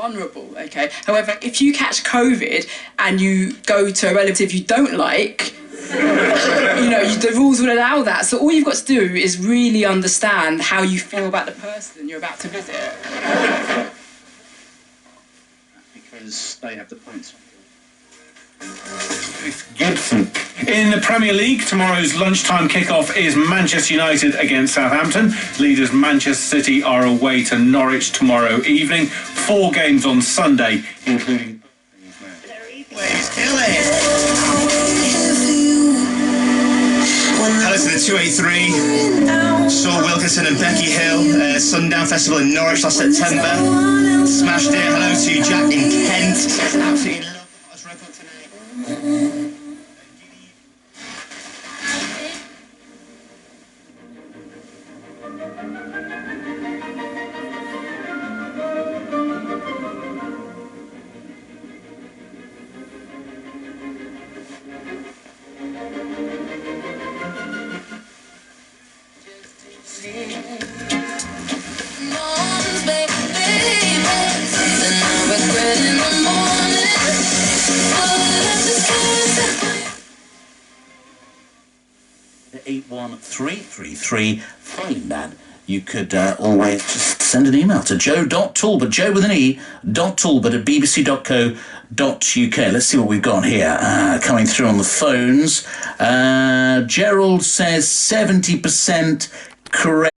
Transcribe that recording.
vulnerable, okay? However, if you catch COVID and you go to a relative you don't like, the rules will allow that. So all you've got to do is really understand how you feel about the person you're about to visit. Because they have the points. Gibson. In the Premier League, tomorrow's lunchtime kickoff is Manchester United against Southampton. Leaders Manchester City are away to Norwich tomorrow evening. 4 games on Sunday, including... Hello to the 283. Saw Wilkinson and Becky Hill, Sundown Festival in Norwich last September. Smashed it. Hello to Jack in Kent. Absolutely love us record tonight. The 81333, fine man. You could always just send an email to joe.talbot, Joe with an E, .talbot at bbc.co.uk. Let's see what we've got here. Coming through on the phones. Gerald says 70% correct.